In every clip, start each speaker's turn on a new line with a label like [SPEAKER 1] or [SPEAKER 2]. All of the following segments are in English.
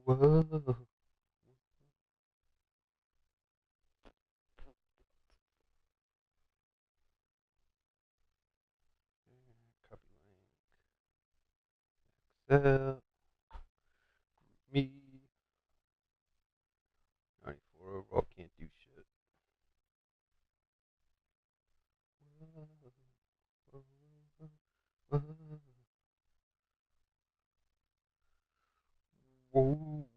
[SPEAKER 1] Whoa. Copy link. Me. 94 overall can't do shit. Whoa.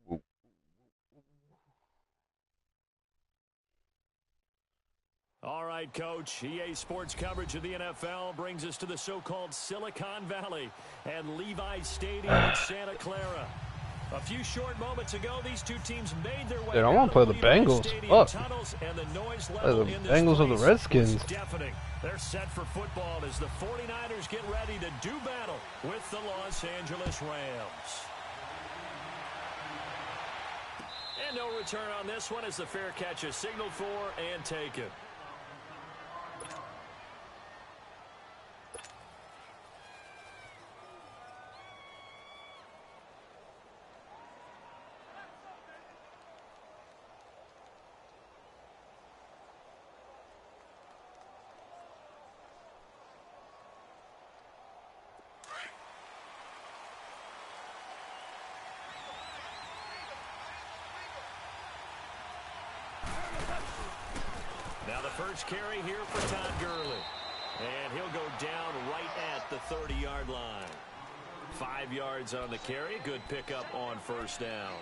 [SPEAKER 2] All right, Coach. EA Sports coverage of the NFL brings us to the so-called Silicon Valley and Levi Stadium in Santa Clara. A few short moments ago, these two teams made their way.
[SPEAKER 1] Dude, I want to play the Bengals. Fuck.
[SPEAKER 2] And the noise
[SPEAKER 1] Play
[SPEAKER 2] level
[SPEAKER 1] the
[SPEAKER 2] in this
[SPEAKER 1] Bengals or the
[SPEAKER 2] place
[SPEAKER 1] Redskins.
[SPEAKER 2] was deafening. They're set for football as the 49ers get ready to do battle with the Los Angeles Rams. And no return on this one as the fair catch is signaled for and taken. Now the first carry here for Todd Gurley. And he'll go down right at the 30-yard line. 5 yards on the carry. Good pickup on first down.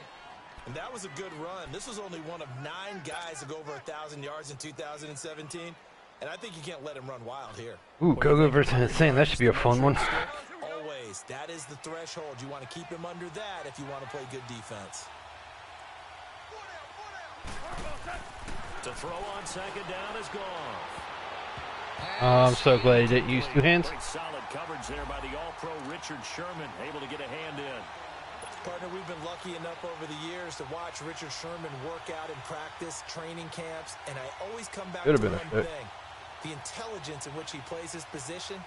[SPEAKER 3] And that was a good run. This was only one of 9 guys to go over 1,000 yards in 2017. And I think you can't let him run wild here.
[SPEAKER 1] Ooh, Gogo versus Insane. That should be a fun one.
[SPEAKER 3] Always. That is the threshold. You want to keep him under that if you want to play good defense.
[SPEAKER 2] To throw on second down is gone.
[SPEAKER 1] I'm so glad he didn't use 2 hands.
[SPEAKER 2] Solid coverage there by the All-Pro Richard Sherman, able to get a hand in.
[SPEAKER 3] Partner, we've been lucky enough over the years to watch Richard Sherman work out in practice, training camps, and I always come back to one thing. The intelligence in which he plays his position,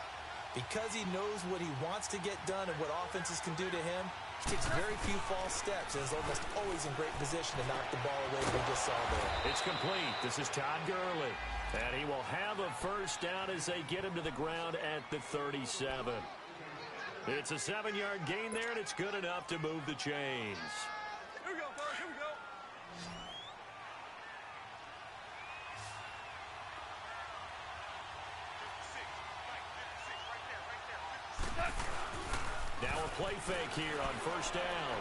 [SPEAKER 3] because he knows what he wants to get done and what offenses can do to him, he takes very few false steps and is almost always in great position to knock the ball away as we just saw there.
[SPEAKER 2] It's complete. This is Todd Gurley. And he will have a first down as they get him to the ground at the 37. It's a 7-yard gain there, and it's good enough to move the chains.
[SPEAKER 4] Here we go, fellas. Here we go.
[SPEAKER 2] Now a play fake here on first down.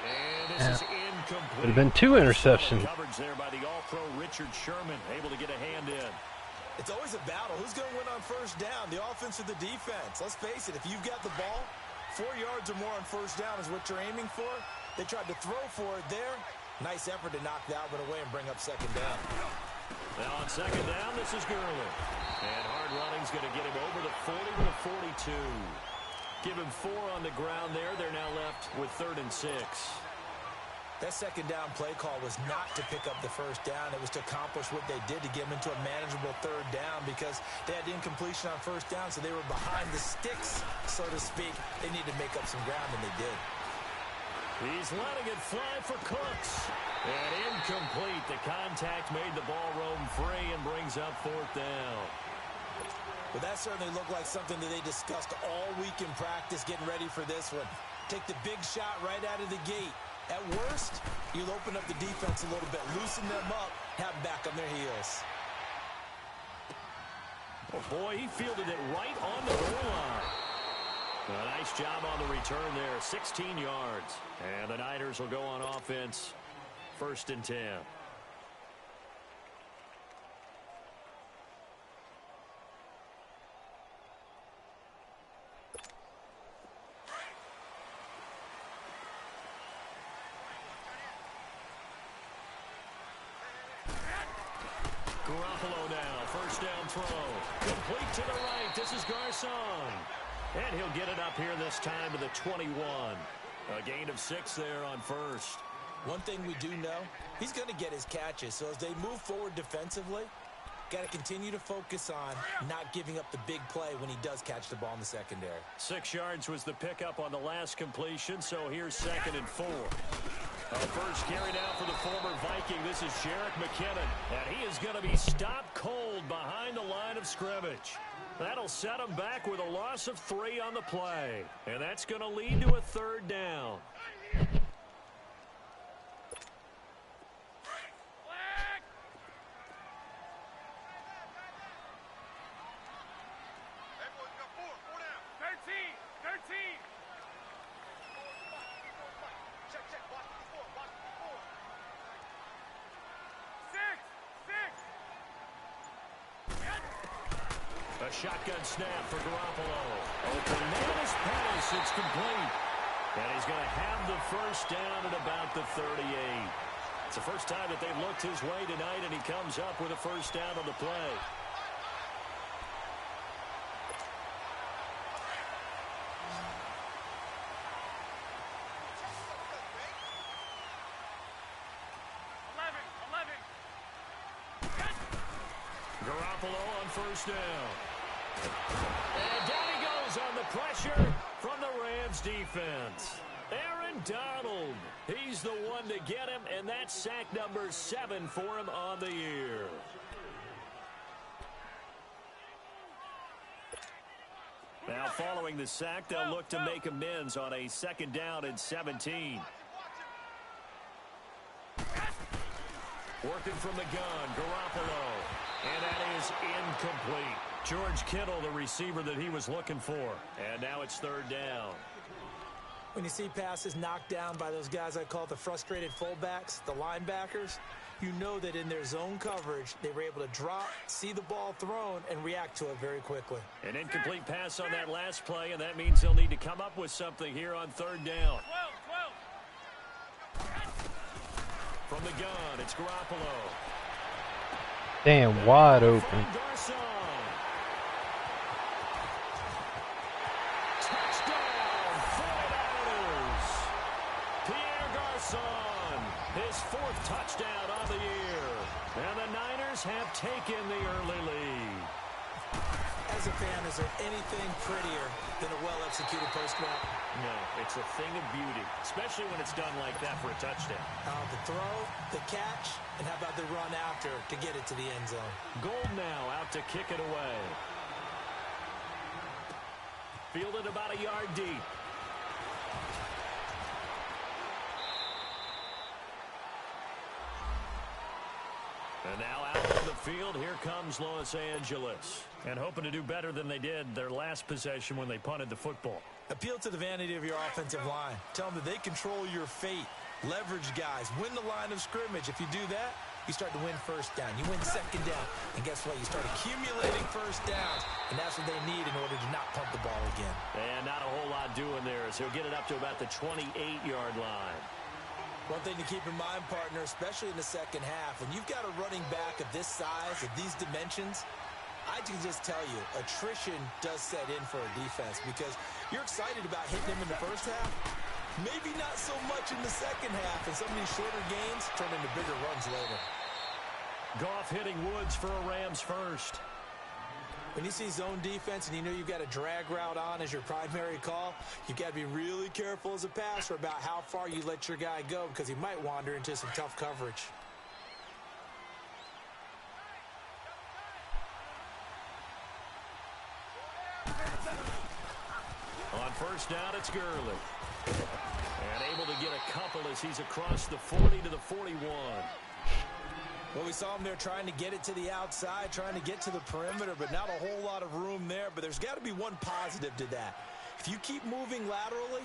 [SPEAKER 2] And this is incomplete.
[SPEAKER 1] Would have been 2 interceptions.
[SPEAKER 2] Coverage there by the All-Pro Richard Sherman, able to get a hand in.
[SPEAKER 3] It's always a battle. Who's going to win on first down, the offense or the defense? Let's face it, if you've got the ball, 4 yards or more on first down is what you're aiming for. They tried to throw for it there. Nice effort to knock that one away and bring up second down.
[SPEAKER 2] Now on second down, this is Gurley. And hard running's going to get him over the 40 to the 42. Give him 4 on the ground there. They're now left with 3rd and 6.
[SPEAKER 3] That second down play call was not to pick up the first down. It was to accomplish what they did to get them into a manageable 3rd down because they had incompletion on first down, so they were behind the sticks, so to speak. They needed to make up some ground, and they did.
[SPEAKER 2] He's letting it fly for Cooks. And incomplete. The contact made the ball roam free and brings up 4th down.
[SPEAKER 3] Well, that certainly looked like something that they discussed all week in practice getting ready for this one. Take the big shot right out of the gate. At worst, you'll open up the defense a little bit, loosen them up, have them back on their heels.
[SPEAKER 2] Oh boy, he fielded it right on the goal line. A nice job on the return there, 16 yards. And the Niners will go on offense, 1st and 10. Garoppolo now, first down throw. Complete to the right. This is Garcon. And he'll get it up here this time to the 21. A gain of 6 there on first.
[SPEAKER 3] One thing we do know, he's going to get his catches. So as they move forward defensively, Got to continue to focus on not giving up the big play when he does catch the ball in the secondary.
[SPEAKER 2] 6 yards was the pickup on the last completion, so here's 2nd and 4. First carry now for the former Viking. This is Jerick McKinnon, and he is going to be stopped cold behind the line of scrimmage. That'll set him back with a loss of 3 on the play, and that's going to lead to a 3rd down. A shotgun snap for Garoppolo. Bananas pass. It's complete. And he's going to have the first down at about the 38. It's the first time that they've looked his way tonight, and he comes up with a first down on the play. Garoppolo on first down. And down he goes on the pressure from the Rams defense. Aaron Donald, he's the one to get him, and that's sack number 7 for him on the year. Now following the sack, they'll look to make amends on a 2nd down and 17. Working from the gun, Garoppolo. And that is incomplete. George Kittle, the receiver that he was looking for. And now it's 3rd down.
[SPEAKER 3] When you see passes knocked down by those guys I call the frustrated fullbacks, the linebackers, you know that in their zone coverage, they were able to drop, see the ball thrown, and react to it very quickly.
[SPEAKER 2] An incomplete pass on that last play, and that means they'll need to come up with something here on 3rd down. From the gun, it's Garoppolo.
[SPEAKER 1] Damn, wide open.
[SPEAKER 2] Touchdown, 49ers. Pierre Garçon, his 4th touchdown on the year. And the Niners have taken the early lead.
[SPEAKER 3] As a fan, is there anything prettier than a well-executed post route?
[SPEAKER 2] No, it's a thing of beauty, especially when it's done like that for a touchdown.
[SPEAKER 3] The throw, the catch, and how about the run after to get it to the end zone?
[SPEAKER 2] Gold now out to kick it away. Fielded about a yard deep. And now out on the field, here comes Los Angeles. And hoping to do better than they did their last possession when they punted the football.
[SPEAKER 3] Appeal to the vanity of your offensive line. Tell them that they control your fate. Leverage guys. Win the line of scrimmage. If you do that, you start to win 1st down. You win 2nd down. And guess what? You start accumulating 1st downs. And that's what they need in order to not punt the ball again.
[SPEAKER 2] And not a whole lot doing there, so he'll get it up to about the 28-yard line.
[SPEAKER 3] One thing to keep in mind, partner, especially in the second half, when you've got a running back of this size, of these dimensions, I can just tell you, attrition does set in for a defense because you're excited about hitting him in the first half. Maybe not so much in the second half, and some of these shorter gains turn into bigger runs later.
[SPEAKER 2] Goff hitting Woods for a Rams first.
[SPEAKER 3] When you see zone defense and you know you've got a drag route on as your primary call, you've got to be really careful as a passer about how far you let your guy go because he might wander into some tough coverage.
[SPEAKER 2] On first down, it's Gurley. And able to get a couple as he's across the 40 to the 41.
[SPEAKER 3] Well, we saw him there trying to get it to the outside, trying to get to the perimeter, but not a whole lot of room there. But there's got to be one positive to that. If you keep moving laterally,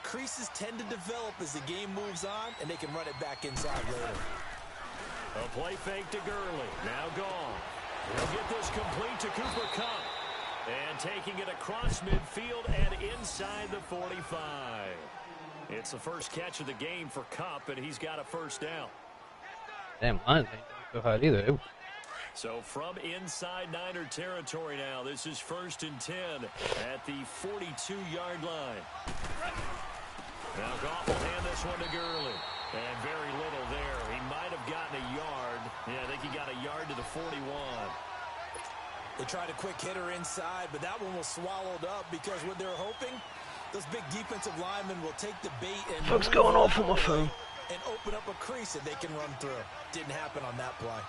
[SPEAKER 3] creases tend to develop as the game moves on, and they can run it back inside later.
[SPEAKER 2] A play fake to Gurley. Now gone. He'll get this complete to Cooper Kupp. And taking it across midfield and inside the 45. It's the first catch of the game for Kupp, and he's got a first down.
[SPEAKER 1] Damn, mine ain't so hot either.
[SPEAKER 2] So from inside Niner territory now, this is 1st and 10 at the 42-yard line. Now Goff will hand this one to Gurley. And very little there. He might have gotten a yard. Yeah, I think he got a yard to the 41.
[SPEAKER 3] They tried a quick hitter inside, but that one was swallowed up because what they're hoping, those big defensive linemen will take the bait and
[SPEAKER 1] What's going off on my phone?
[SPEAKER 3] And open up a crease that they can run through. Didn't happen on that play.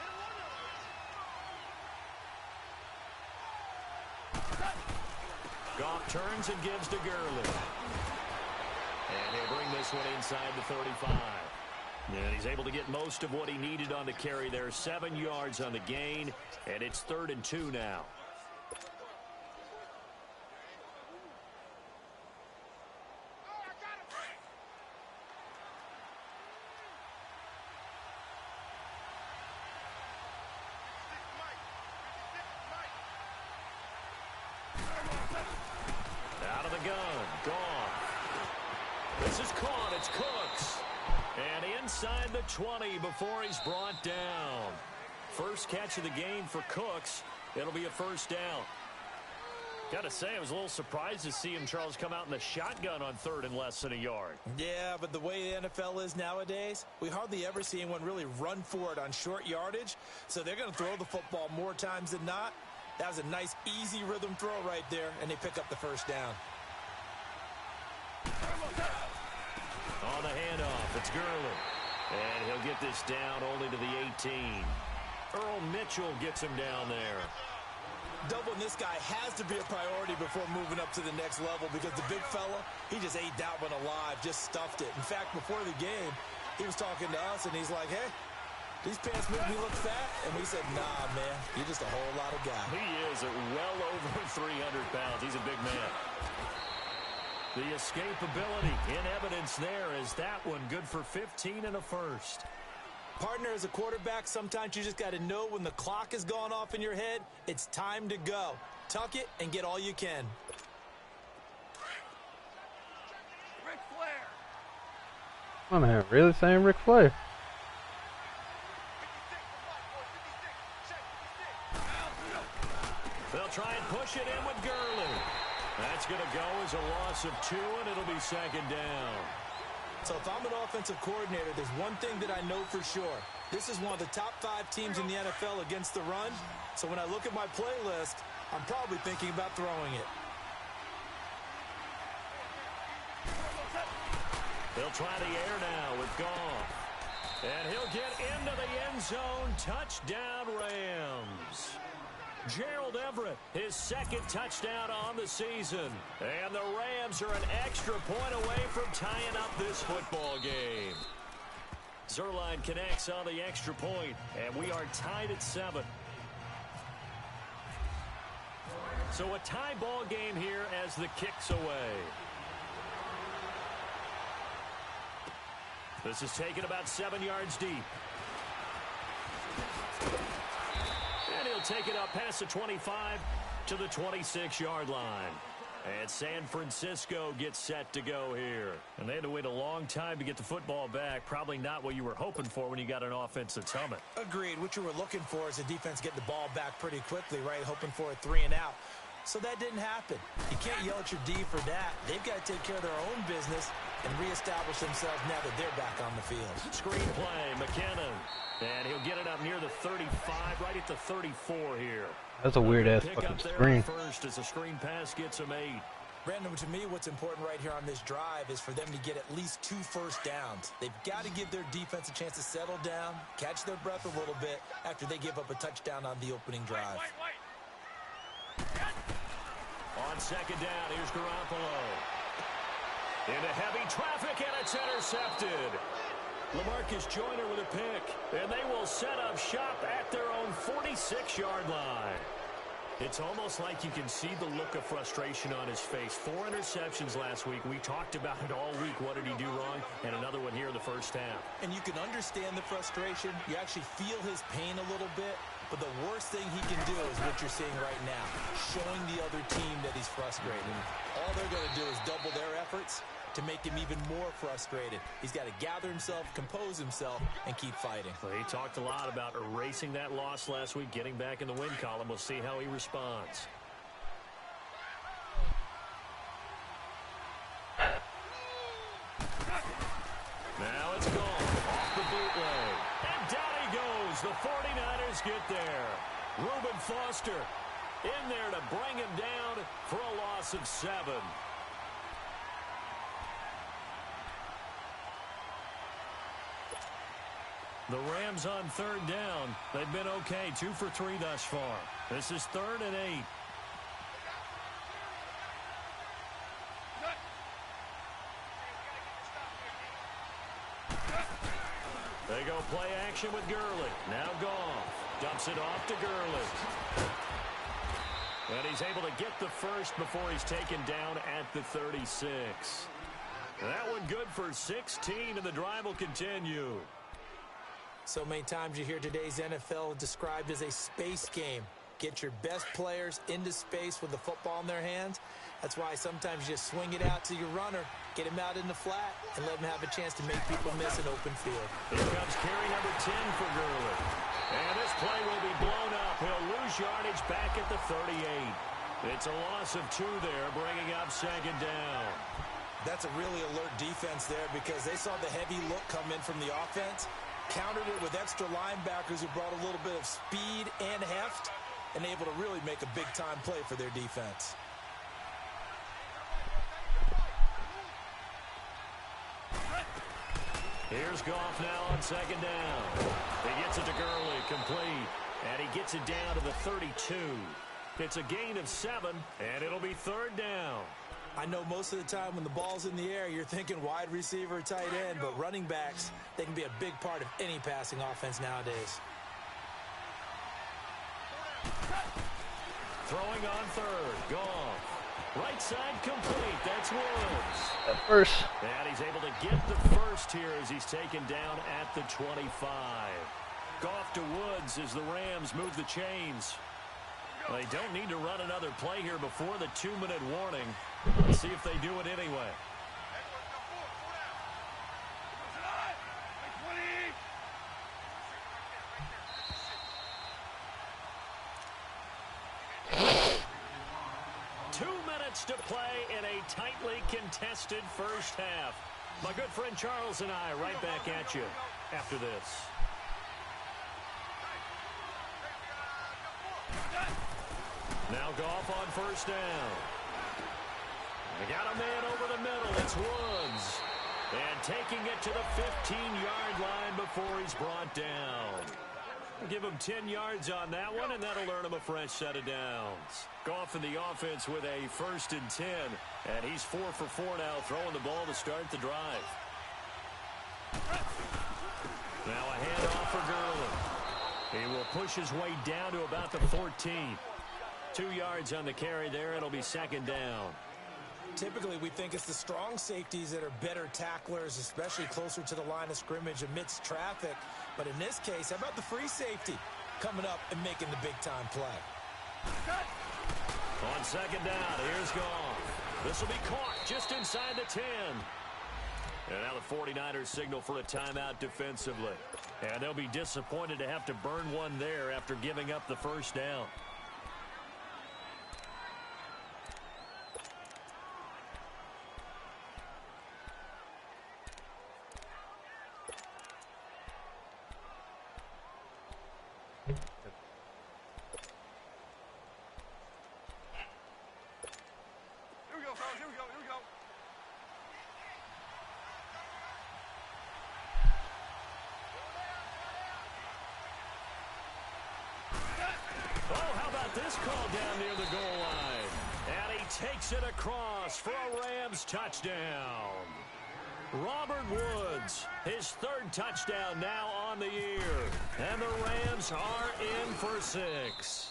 [SPEAKER 2] Goff turns and gives to Gurley. And he'll bring this one inside the 35. And he's able to get most of what he needed on the carry there. 7 yards on the gain, and it's 3rd and 2 now. Out of the gun, Goff. This is caught, it's Cooks. And inside the 20 before he's brought down. First catch of the game for Cooks. It'll be a first down. Got to say, I was a little surprised to see him, Charles, come out in the shotgun on 3rd and less than a yard.
[SPEAKER 3] Yeah, but the way the NFL is nowadays, we hardly ever see anyone really run for it on short yardage. So they're going to throw the football more times than not. That was a nice, easy rhythm throw right there, and they pick up the first down.
[SPEAKER 2] On the handoff, it's Gurley. And he'll get this down only to the 18. Earl Mitchell gets him down there.
[SPEAKER 3] Doubling this guy has to be a priority before moving up to the next level because the big fella, he just ate that one alive, just stuffed it. In fact, before the game, he was talking to us, and he's like, hey, these pants make me look fat. And we said, nah, man, you're just a whole lot of guy.
[SPEAKER 2] He is well over 300 pounds. He's a big man. The escapability in evidence there is that one good for 15 and a first.
[SPEAKER 3] Partner, as a quarterback, sometimes you just got to know when the clock has gone off in your head, it's time to go. Tuck it and get all you can.
[SPEAKER 4] Ric Flair.
[SPEAKER 1] Oh man, really saying Ric Flair?
[SPEAKER 4] 56 for 5, boys. 56. Check, 56.
[SPEAKER 2] They'll try and push it in with Gurley. That's going to go as a loss of 2, and it'll be 2nd down.
[SPEAKER 3] So if I'm an offensive coordinator, there's one thing that I know for sure. This is one of the top 5 teams in the NFL against the run. So when I look at my playlist, I'm probably thinking about throwing it.
[SPEAKER 2] They'll try the air now with Goff. And he'll get into the end zone. Touchdown, Rams. Gerald Everett, his 2nd touchdown on the season. And the Rams are an extra point away from tying up this football game. Zerline connects on the extra point, and we are tied at 7. So a tie ball game here as the kick's away. This is taken about 7 yards deep. And he'll take it up past the 25 to the 26-yard line. And San Francisco gets set to go here. And they had to wait a long time to get the football back. Probably not what you were hoping for when you got an offensive summit.
[SPEAKER 3] Agreed. What you were looking for is the defense get the ball back pretty quickly, right? Hoping for a 3 and out. So that didn't happen. You can't yell at your D for that. They've got to take care of their own business and reestablish themselves now that they're back on the field.
[SPEAKER 2] Screen play, McKinnon. And he'll get it up near the 35, right at the 34 here.
[SPEAKER 1] That's a weird-ass
[SPEAKER 2] Pick
[SPEAKER 1] fucking
[SPEAKER 2] up there
[SPEAKER 1] screen.
[SPEAKER 2] first as a screen pass gets him 8.
[SPEAKER 3] Brandon, to me, what's important right here on this drive is for them to get at least 2 first downs. They've got to give their defense a chance to settle down, catch their breath a little bit after they give up a touchdown on the opening drive.
[SPEAKER 2] On 2nd down, here's Garoppolo. Into heavy traffic, and it's intercepted. LaMarcus Joyner with a pick, and they will set up shop at their own 46-yard line. It's almost like you can see the look of frustration on his face. 4 interceptions last week. We talked about it all week. What did he do wrong? And another one here in the first half.
[SPEAKER 3] And you can understand the frustration. You actually feel his pain a little bit. But the worst thing he can do is what you're seeing right now, showing the other team that he's frustrated. All they're going to do is double their efforts to make him even more frustrated. He's got to gather himself, compose himself, and keep fighting.
[SPEAKER 2] Well, he talked a lot about erasing that loss last week, getting back in the win column. We'll see how he responds. Now it's gone off the bootleg. And down he goes as the 49ers get there. Reuben Foster in there to bring him down for a loss of 7. The Rams on 3rd down. They've been okay, 2 for 3 thus far. This is 3rd and 8. They go play action with Gurley. Now Goff dumps it off to Gurley. And he's able to get the first before he's taken down at the 36. That one good for 16, and the drive will continue.
[SPEAKER 3] So many times you hear today's NFL described as a space game. Get your best players into space with the football in their hands. That's why sometimes you just swing it out to your runner, get him out in the flat, and let him have a chance to make people miss an open field.
[SPEAKER 2] Here comes carry number 10 for Gurley. And this play will be blown up. He'll lose yardage back at the 38. It's a loss of 2 there, bringing up 2nd down.
[SPEAKER 3] That's a really alert defense there because they saw the heavy look come in from the offense, countered it with extra linebackers who brought a little bit of speed and heft, and able to really make a big-time play for their defense.
[SPEAKER 2] Here's Goff now on 2nd down. He gets it to Gurley, complete, and he gets it down to the 32. It's a gain of 7, and it'll be 3rd down.
[SPEAKER 3] I know most of the time when the ball's in the air, you're thinking wide receiver, tight end, but running backs, they can be a big part of any passing offense nowadays.
[SPEAKER 2] Throwing on 3rd, Goff. Right side complete, that's Woods.
[SPEAKER 1] At first.
[SPEAKER 2] And he's able to get the first here as he's taken down at the 25. Goff to Woods as the Rams move the chains. They don't need to run another play here before the 2-minute warning. Let's see if they do it anyway. To play in a tightly contested first half. My good friend Charles and I right back at you after this. Now Goff on 1st down. They got a man over the middle. It's Woods. And taking it to the 15-yard line before he's brought down. Give him 10 yards on that one, and that'll earn him a fresh set of downs. Goff in the offense with a 1st and 10, and he's 4 for 4 now, throwing the ball to start the drive. Now a handoff for Gurley. He will push his way down to about the 14. 2 yards on the carry there. It'll be 2nd down.
[SPEAKER 3] Typically, we think it's the strong safeties that are better tacklers, especially closer to the line of scrimmage amidst traffic. But in this case, how about the free safety coming up and making the big-time play?
[SPEAKER 2] On 2nd down, here's Goff. This will be caught just inside the 10. And now the 49ers signal for a timeout defensively. And they'll be disappointed to have to burn one there after giving up the 1st down. This call down near the goal line. And he takes it across for a Rams touchdown. Robert Woods, his 3rd touchdown now on the year. And the Rams are in for 6.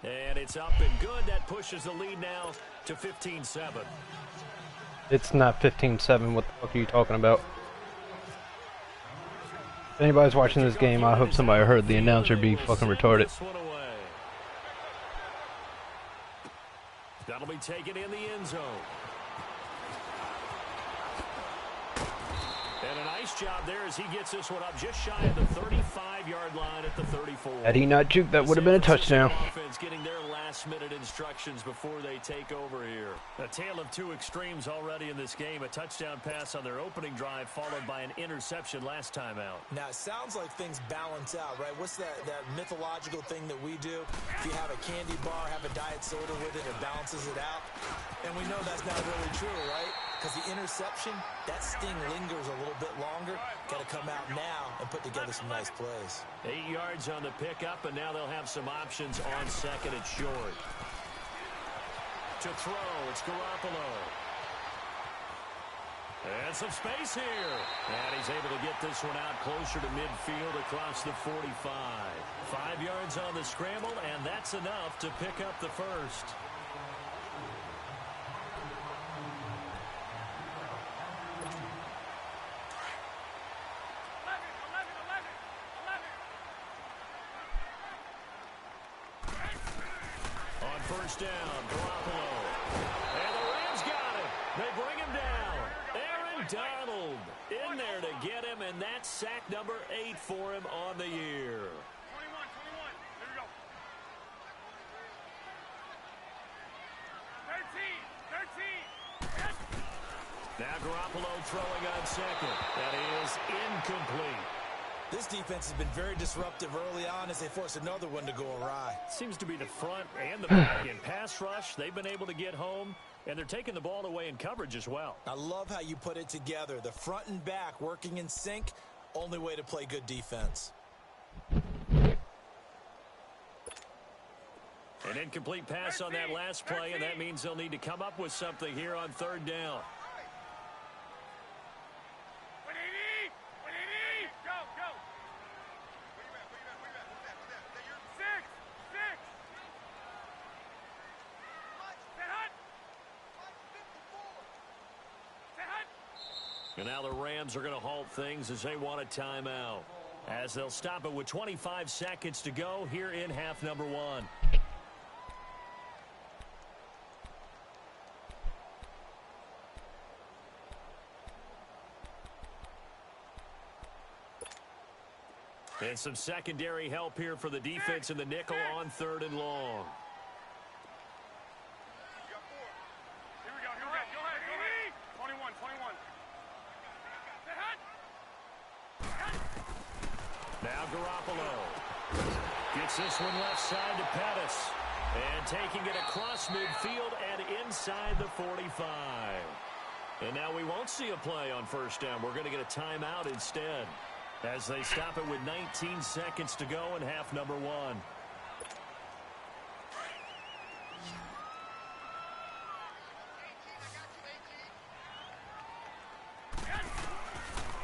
[SPEAKER 2] And it's up and good. That pushes the lead now to 15-7.
[SPEAKER 1] It's not 15-7. What the fuck are you talking about? If anybody's watching this game, I hope somebody heard the announcer be fucking retarded.
[SPEAKER 2] That'll be taken in the end zone. And a nice job there as he gets this one up just shy of the 35-yard line at the 34.
[SPEAKER 1] Had he not juked, that would have been a touchdown.
[SPEAKER 2] Offense getting their last-minute instructions before they take over here. A tale of two extremes already in this game. A touchdown pass on their opening drive followed by an interception last time out.
[SPEAKER 3] Now, it sounds like things balance out, right? What's that mythological thing that we do? If you have a candy bar, have a diet soda with it, it balances it out. And we know that's not really true, right? Because the interception, that sting lingers a little bit longer. Got to come out now and put together some nice plays.
[SPEAKER 2] 8 yards on the pickup, and now they'll have some options on second and short. To throw, it's Garoppolo. And some space here. And he's able to get this one out closer to midfield across the 45. 5 yards on the scramble, and that's enough to pick up the first. First down, Garoppolo. And the Rams got him. They bring him down. Aaron Donald in there to get him, and that's sack number 8 for him on the year.
[SPEAKER 4] 21. There we go. 13.
[SPEAKER 2] Now Garoppolo throwing on second. That is incomplete.
[SPEAKER 3] This defense has been very disruptive early on as they force another one to go awry.
[SPEAKER 2] Seems to be the front and the back in pass rush. They've been able to get home, and they're taking the ball away in coverage as well.
[SPEAKER 3] I love how you put it together. The front and back working in sync, only way to play good defense.
[SPEAKER 2] An incomplete pass on that last play, and that means they'll need to come up with something here on third down. And now the Rams are going to halt things as they want a timeout. As they'll stop it with 25 seconds to go here in half number 1. And some secondary help here for the defense in the nickel on third and long. Now Garoppolo gets this one left side to Pettis. And taking it across midfield and inside the 45. And now we won't see a play on first down. We're going to get a timeout instead as they stop it with 19 seconds to go in half number 1.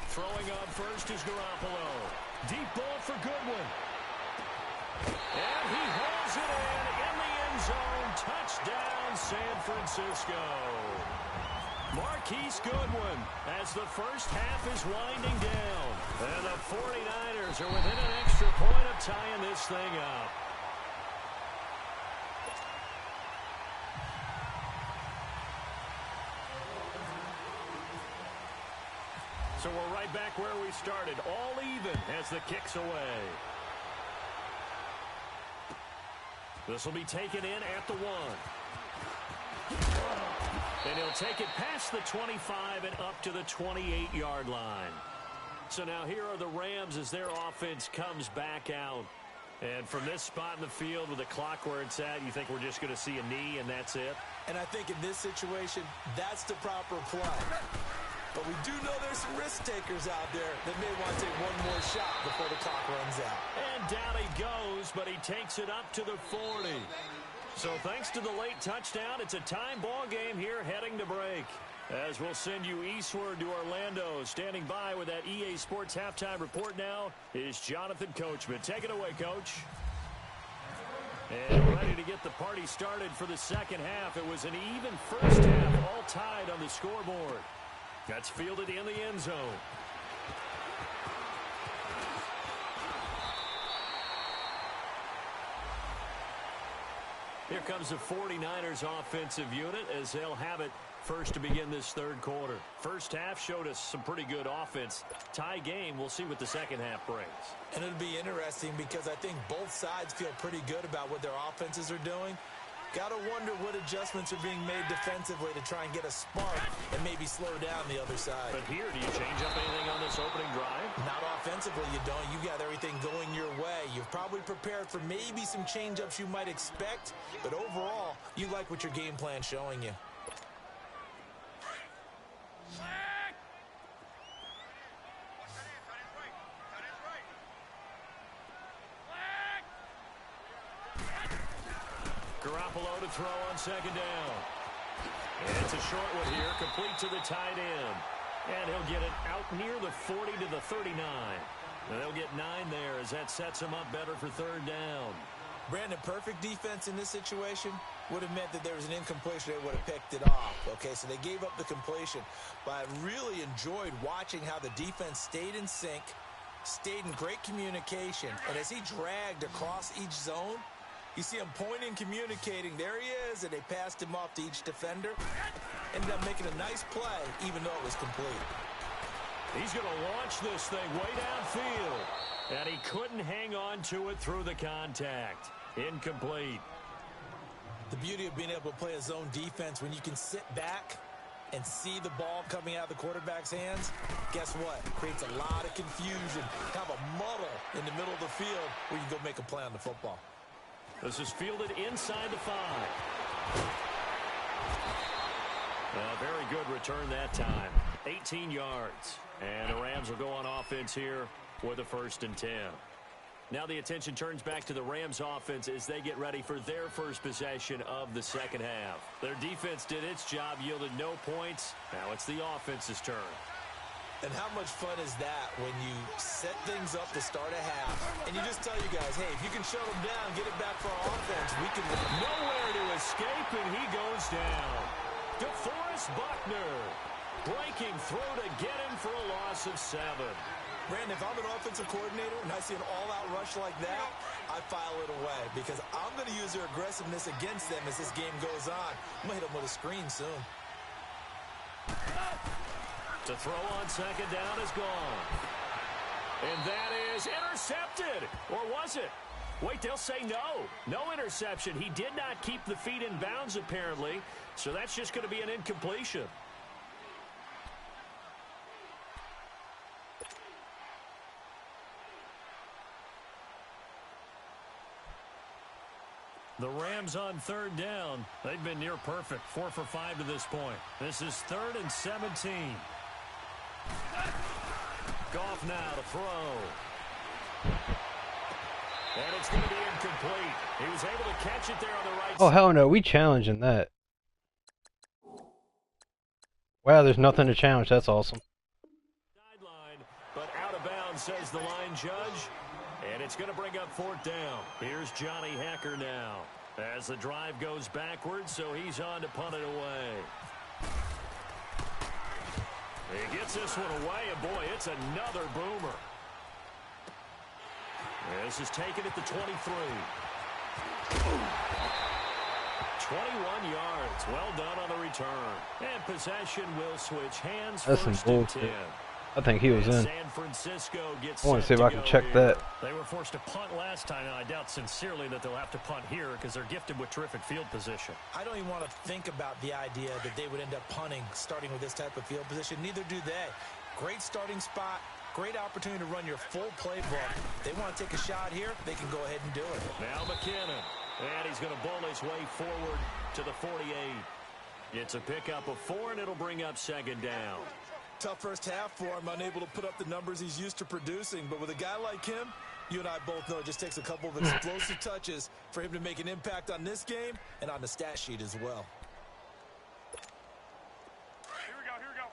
[SPEAKER 2] Throwing on first is Garoppolo. Deep ball for Goodwin. And he holds it in the end zone. Touchdown, San Francisco. Marquise Goodwin as the first half is winding down. And the 49ers are within an extra point of tying this thing up. So we're right back where we started, all even as the kick's away. This will be taken in at the 1. And he'll take it past the 25 and up to the 28-yard line. So now here are the Rams as their offense comes back out. And from this spot in the field with the clock where it's at, you think we're just going to see a knee and that's it?
[SPEAKER 3] And I think in this situation, that's the proper play. But we do know there's some risk takers out there that may want to take one more shot before the clock runs out.
[SPEAKER 2] And down he goes, but he takes it up to the 40. So thanks to the late touchdown, it's a time ball game here heading to break. As we'll send you eastward to Orlando. Standing by with that EA Sports halftime report now is Jonathan Coachman. Take it away, Coach. And ready to get the party started for the second half. It was an even first half, all tied on the scoreboard. That's fielded in the end zone. Here comes the 49ers offensive unit as they'll have it first to begin this third quarter. First half showed us some pretty good offense. Tie game, we'll see what the second half brings.
[SPEAKER 3] And it'll be interesting because I think both sides feel pretty good about what their offenses are doing. Got to wonder what adjustments are being made defensively to try and get a spark and maybe slow down the other side.
[SPEAKER 2] But here, do you change up anything on this opening drive?
[SPEAKER 3] Not offensively, you don't. You got everything going your way. You've probably prepared for maybe some change-ups you might expect, but overall, you like what your game plan's showing you.
[SPEAKER 2] Garoppolo to throw on second down. And it's a short one here, complete to the tight end. And he'll get it out near the 40 to the 39. And they'll get 9 there as that sets him up better for third down.
[SPEAKER 3] Brandon, perfect defense in this situation would have meant that there was an incompletion. They would have picked it off. Okay, so they gave up the completion. But I really enjoyed watching how the defense stayed in sync, stayed in great communication. And as he dragged across each zone, you see him pointing, communicating. There he is, and they passed him off to each defender. Ended up making a nice play, even though it was complete.
[SPEAKER 2] He's going to launch this thing way downfield. And he couldn't hang on to it through the contact. Incomplete.
[SPEAKER 3] The beauty of being able to play a zone defense when you can sit back and see the ball coming out of the quarterback's hands, guess what? Creates a lot of confusion, kind of a muddle in the middle of the field where you can go make a play on the football.
[SPEAKER 2] This is fielded inside the 5. A very good return that time. 18 yards. And the Rams will go on offense here with a 1st and 10. Now the attention turns back to the Rams offense as they get ready for their first possession of the second half. Their defense did its job, yielded no points. Now it's the offense's turn.
[SPEAKER 3] And how much fun is that when you set things up to start a half and you just tell you guys, hey, if you can shut them down, get it back for our offense, we can win.
[SPEAKER 2] Nowhere to escape, and he goes down. DeForest Buckner breaking through to get him for a loss of 7.
[SPEAKER 3] Brandon, if I'm an offensive coordinator and I see an all-out rush like that, I file it away because I'm going to use their aggressiveness against them as this game goes on. I'm going to hit them with a screen soon.
[SPEAKER 2] To throw on second down is gone. And that is intercepted. Or was it? Wait, they'll say no. No interception. He did not keep the feet in bounds, apparently. So that's just going to be an incompletion. The Rams on third down. They've been near perfect. 4 for 5 to this point. This is 3rd and 17. Goff now to throw. And it's going to be incomplete. He was able to catch it there on the right side.
[SPEAKER 1] Oh, hell no. We challenging that. Wow, there's nothing to challenge. That's awesome.
[SPEAKER 2] Sideline, but out of bounds, says the line judge. And it's going to bring up 4th down. Here's Johnny Hacker now as the drive goes backwards, so he's on to punt it away. He gets this one away, and boy, it's another boomer. This is taken at the 23. 21 yards. Well done on the return. And possession will switch hands.
[SPEAKER 1] That's some bullshit. I think he was in.
[SPEAKER 2] San Francisco gets
[SPEAKER 1] I want to see if I can check that.
[SPEAKER 2] They were forced to punt last time, and I doubt sincerely that they'll have to punt here because they're gifted with terrific field position.
[SPEAKER 3] I don't even want to think about the idea that they would end up punting starting with this type of field position. Neither do they. Great starting spot. Great opportunity to run your full playbook. They want to take a shot here, they can go ahead and do it.
[SPEAKER 2] Now McKinnon. And he's going to bowl his way forward to the 48. It's a pickup of 4, and it'll bring up 2nd down.
[SPEAKER 3] Tough first half for him, unable to put up the numbers he's used to producing. But with a guy like him, you and I both know it just takes a couple of explosive touches for him to make an impact on this game and on the stat sheet as well.
[SPEAKER 4] Here we go, here we go.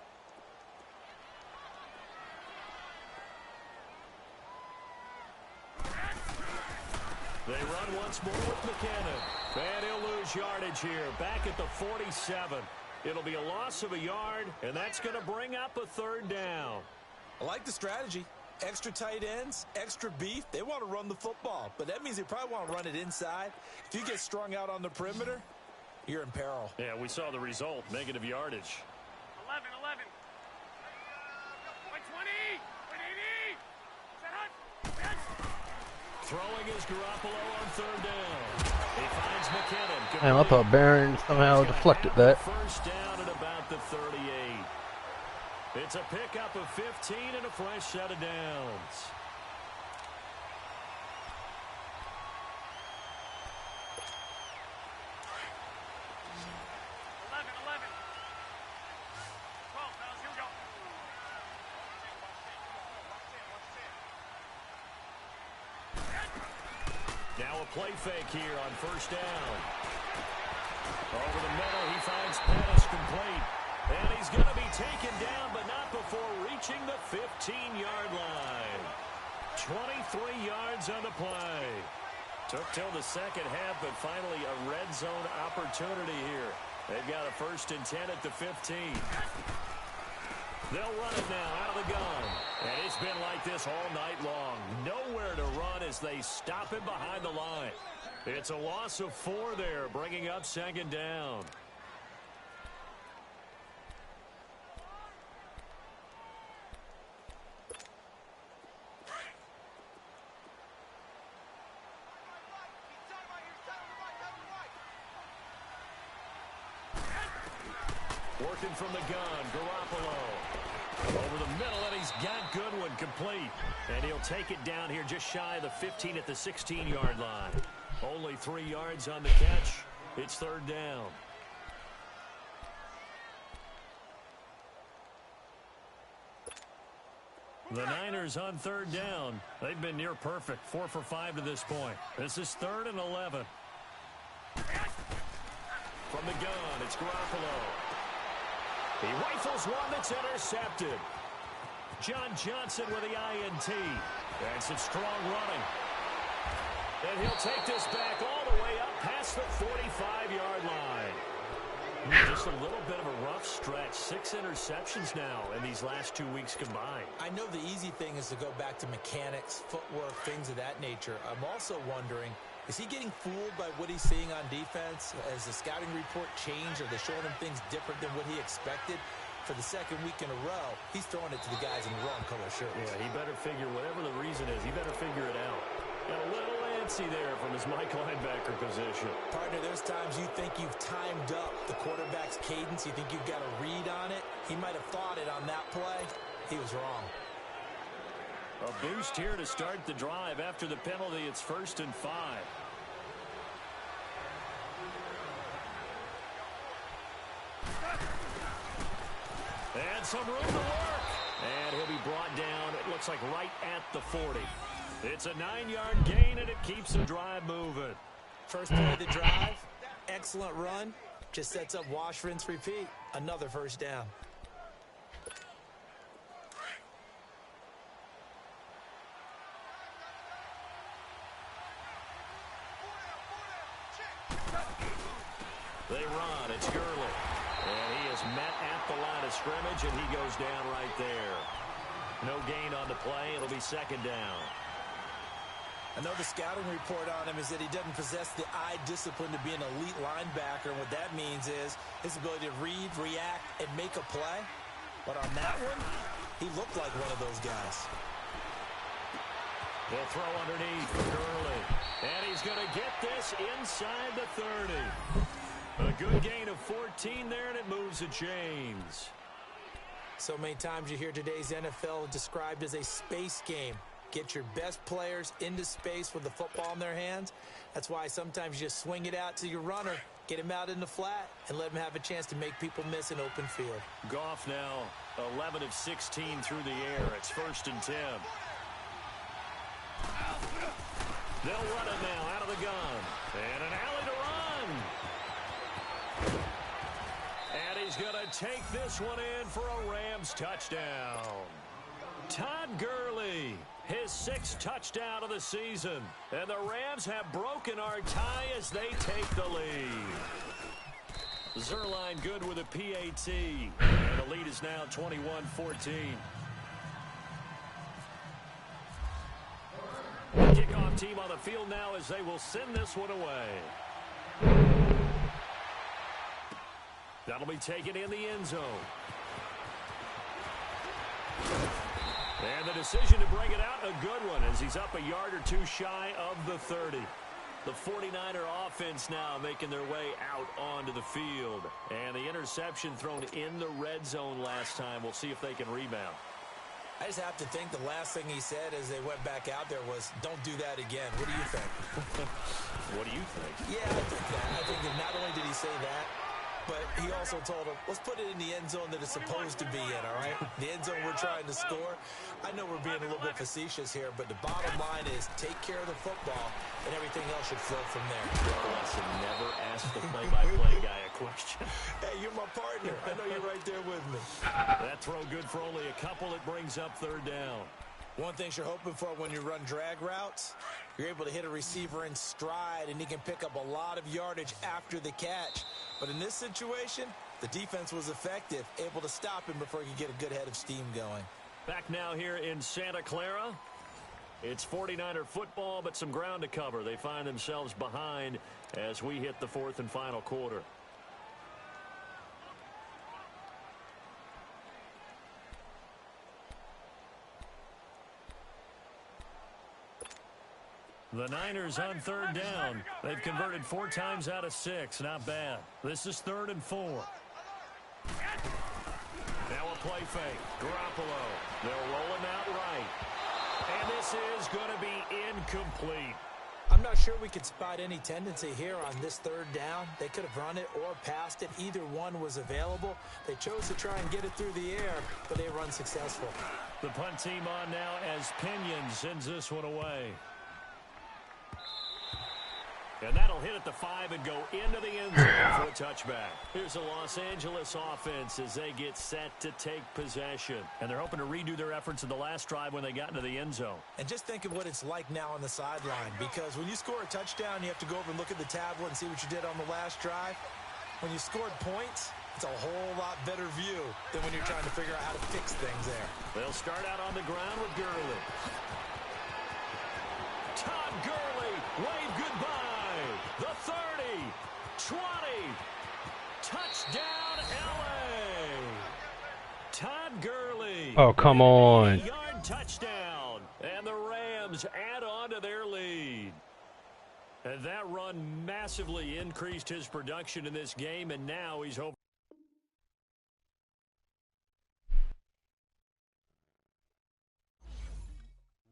[SPEAKER 2] They run once more with McKinnon. And he'll lose yardage here. Back at the 47. It'll be a loss of a yard, and that's going to bring up a 3rd down.
[SPEAKER 3] I like the strategy. Extra tight ends, extra beef, they want to run the football. But that means they probably want to run it inside. If you get strung out on the perimeter, you're in peril.
[SPEAKER 2] Yeah, we saw the result, negative yardage.
[SPEAKER 4] 11. 20. 80.
[SPEAKER 2] Throwing is Garoppolo on third down. He finds McKinnon.
[SPEAKER 1] Damn, I thought Barron somehow deflected that.
[SPEAKER 2] First down at about the 38. It's a pickup of 15 and a fresh set of downs. Now a play fake here on first down. Over the middle, he finds Pettis complete. And he's going to be taken down, but not before reaching the 15-yard line. 23 yards on the play. Took till the second half, but finally a red zone opportunity here. They've got a 1st and 10 at the 15. They'll run it now out of the gun. And it's been like this all night long. Nowhere to run as they stop him behind the line. It's a loss of 4 there, bringing up 2nd down. Working from the gun, Garoppolo. Over the middle, and he's got Goodwin complete. And he'll take it down here just shy of the 15 at the 16-yard line. Only 3 yards on the catch. It's 3rd down. The Niners on 3rd down. They've been near perfect. 4 for 5 to this point. This is 3rd and 11. From the gun, it's Garoppolo. He rifles one that's intercepted. John Johnson with the INT. And some strong running. And he'll take this back all the way up past the 45-yard line. Just a little bit of a rough stretch. 6 interceptions now in these last 2 weeks combined.
[SPEAKER 3] I know the easy thing is to go back to mechanics, footwork, things of that nature. I'm also wondering, is he getting fooled by what he's seeing on defense? Has the scouting report changed? Are they showing him things different than what he expected? For the 2nd week in a row, he's throwing it to the guys in the wrong color shirts.
[SPEAKER 2] Yeah, he better figure, whatever the reason is, he better figure it out. Got a little antsy there from his Mike linebacker position. Partner,
[SPEAKER 3] there's times you think you've timed up the quarterback's cadence. You think you've got a read on it. He might have thought it on that play. He was wrong.
[SPEAKER 2] A boost here to start the drive. After the penalty, it's 1st and 5. And some room to work. And he'll be brought down, it looks like right at the 40. It's a 9-yard gain, and it keeps the drive moving.
[SPEAKER 3] First play of the drive, excellent run. Just sets up wash, rinse, repeat. Another 1st down.
[SPEAKER 2] They run. It's Gurley. And he is met at the line of scrimmage, and he goes down right there. No gain on the play. It'll be 2nd down.
[SPEAKER 3] I know the scouting report on him is that he doesn't possess the eye discipline to be an elite linebacker. And what that means is his ability to read, react, and make a play. But on that one, he looked like one of those guys.
[SPEAKER 2] They'll throw underneath for Gurley. And he's going to get this inside the 30. A good gain of 14 there, and it moves the chains.
[SPEAKER 3] So many times you hear today's NFL described as a space game. Get your best players into space with the football in their hands. That's why sometimes you just swing it out to your runner, get him out in the flat, and let him have a chance to make people miss an open field.
[SPEAKER 2] Goff now 11 of 16 through the air. It's 1st and 10. They'll run it now out of the gun. And an alley to run. And he's going to take this one in for a Rams touchdown. Todd Gurley, his 6th touchdown of the season. And the Rams have broken our tie as they take the lead. Zerline good with a PAT. And the lead is now 21-14. team on the field now as they will send this one away. That'll be taken in the end zone. And the decision to bring it out, a good one, as he's up a yard or two shy of the 30. The 49er offense now making their way out onto the field. And the interception thrown in the red zone last time. We'll see if they can rebound.
[SPEAKER 3] I just have to think the last thing he said as they went back out there was, don't do that again. What do you think?
[SPEAKER 2] What do you think?
[SPEAKER 3] Yeah, I think that. I think that not only did he say that, but he also told him, let's put it in the end zone that it's supposed to be in, all right? The end zone we're trying to score. I know we're being a little bit facetious here, but the bottom line is take care of the football, and everything else should flow from there.
[SPEAKER 2] Listen, never ask the play-by-play guy a question.
[SPEAKER 3] Hey, you're my partner. I know you're right there with me.
[SPEAKER 2] That throw good for only a couple. It brings up third down.
[SPEAKER 3] One thing you're hoping for when you run drag routes, you're able to hit a receiver in stride, and he can pick up a lot of yardage after the catch. But in this situation, the defense was effective, able to stop him before he could get a good head of steam going.
[SPEAKER 2] Back now here in Santa Clara. It's 49er football, but some ground to cover. They find themselves behind as we hit the fourth and final quarter. The Niners on third down. They've converted 4 times out of 6. Not bad. This is 3rd and 4. Now a play fake. Garoppolo. They'll roll him out right. And this is going to be incomplete.
[SPEAKER 3] I'm not sure we could spot any tendency here on this third down. They could have run it or passed it. Either one was available. They chose to try and get it through the air, but they were unsuccessful.
[SPEAKER 2] The punt team on now as Pinion sends this one away. And that'll hit at the 5 and go into the end zone for a touchback. Here's the Los Angeles offense as they get set to take possession. And they're hoping to redo their efforts in the last drive when they got into the end zone.
[SPEAKER 3] And just think of what it's like now on the sideline, because when you score a touchdown, you have to go over and look at the tablet and see what you did on the last drive. When you scored points, it's a whole lot better view than when you're trying to figure out how to fix things there.
[SPEAKER 2] They'll start out on the ground with Gurley. Todd Gurley, wave goodbye. The 30, 20, touchdown LA. Todd Gurley.
[SPEAKER 1] Oh, come on.
[SPEAKER 2] 8-yard touchdown. And the Rams add on to their lead. And that run massively increased his production in this game, and now he's over.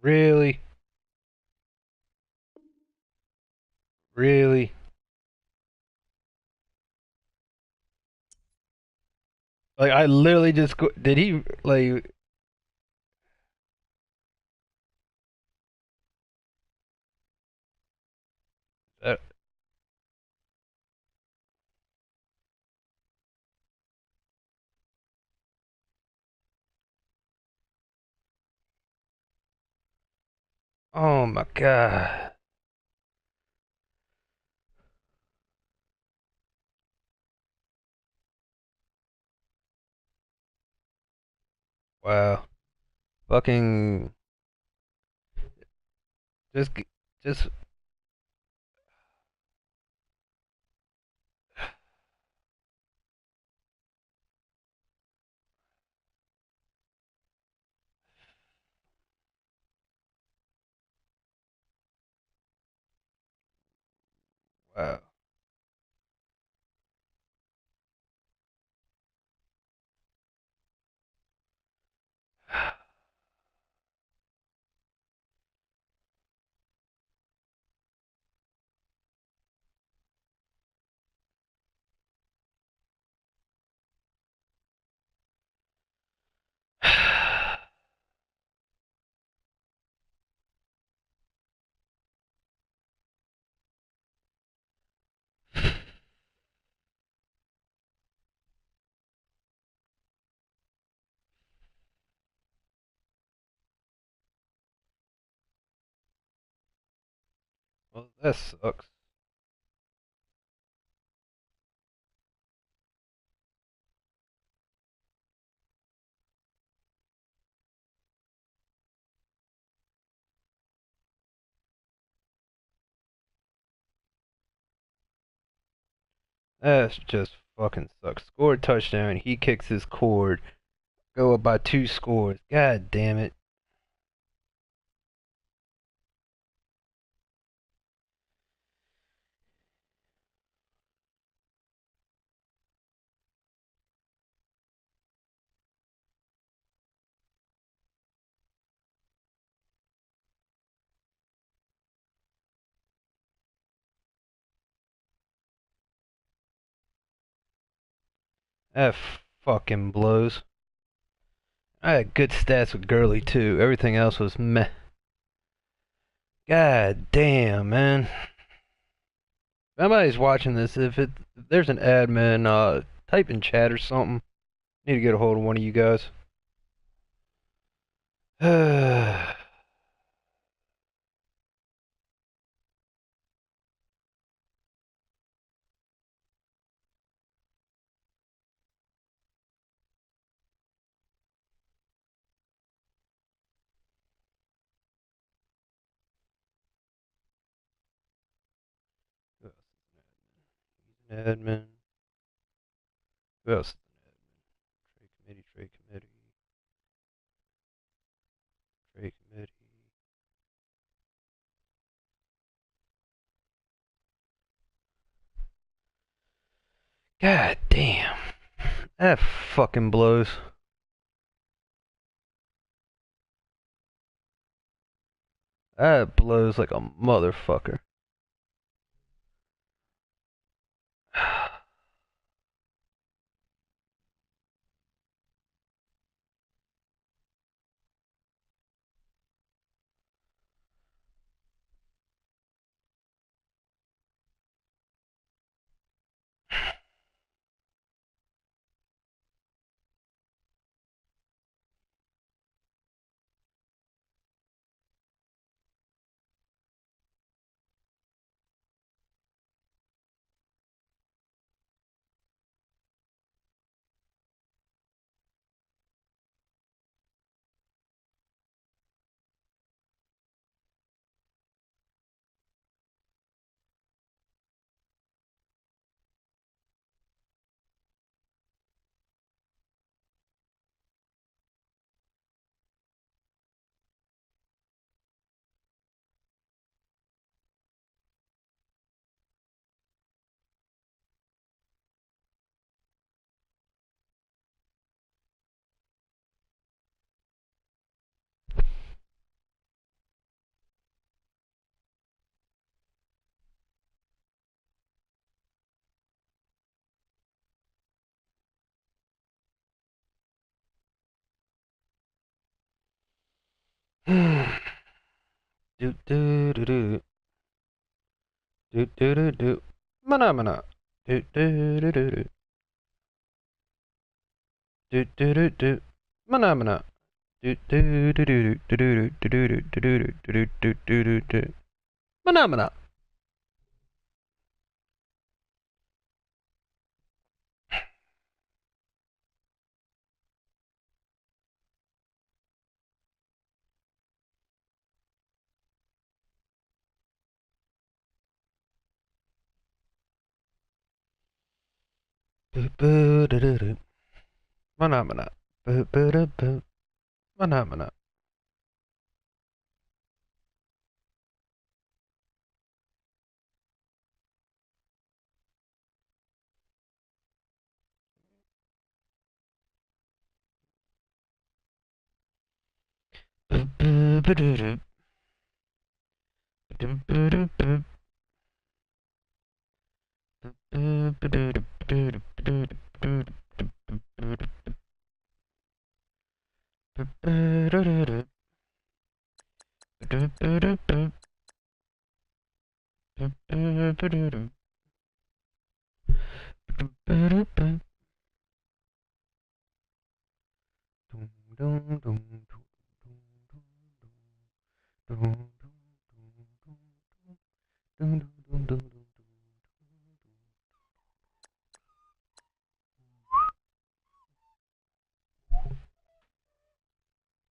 [SPEAKER 1] Really? Really? Like, I literally just did he, like... Oh my God. Wow. Fucking just wow. Well, that sucks. That's just fucking sucks. Score a touchdown. He kicks his cord. Go up by 2 scores. God damn it. That fucking blows. I had good stats with Gurley too. Everything else was meh. God damn, man. If anybody's watching this, if there's an admin, type in chat or something. Need to get a hold of one of you guys. Admin. Who else? Trade committee. Trade committee. God damn. That fucking blows. That blows like a motherfucker. Do do do do. Do do do do. Mana mana. Do do do do do. Do do do do. Mana mana. Do do do do do do do do do do do do do do do. Mana mana. Boo boo do do do. Mana mana. Boo boo do boo. Mana mana. Boo boo boo do do. Boo boo do boo. Boo boo do do do do do do do do. Boo boo do do do. Boo boo do boo. Boo boo boo do do. Boo boo do boo. Dum dum dum dum dum dum dum dum dum.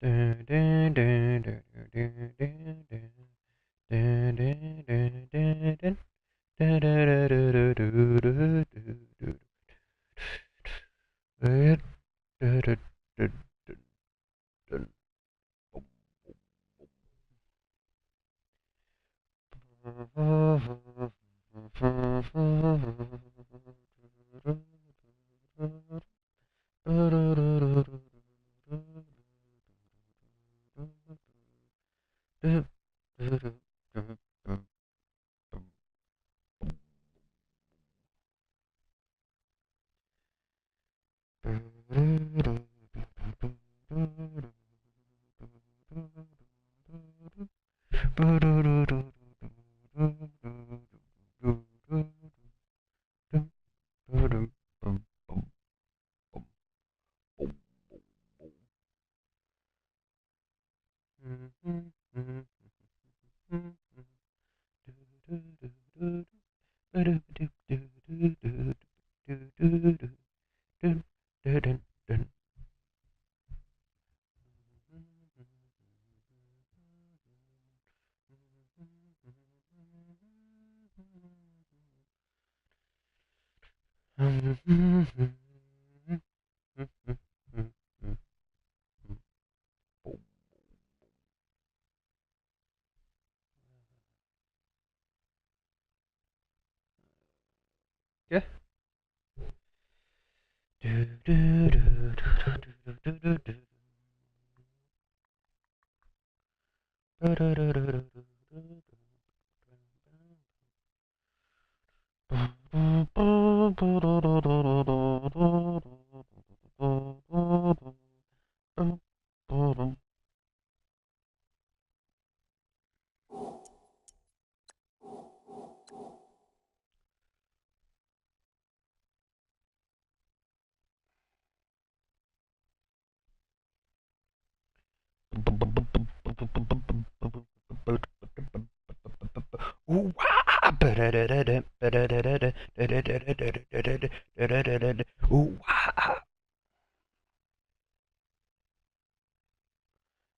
[SPEAKER 1] Dun dun dun dun dun dun dun. Dun dun dun dun dun. Dun dun dun dun dun dun dun. Yeah.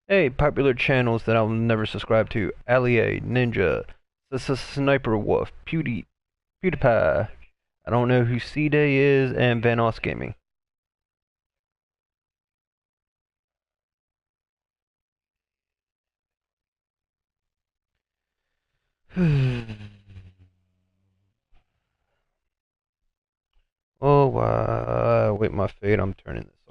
[SPEAKER 1] Hey, popular channels that I'll never subscribe to: Allier, Ninja, Sniper Wolf, PewDiePie. I don't know who C-Day is, and Vanos Gaming. Oh, wait, my fate. I'm turning this.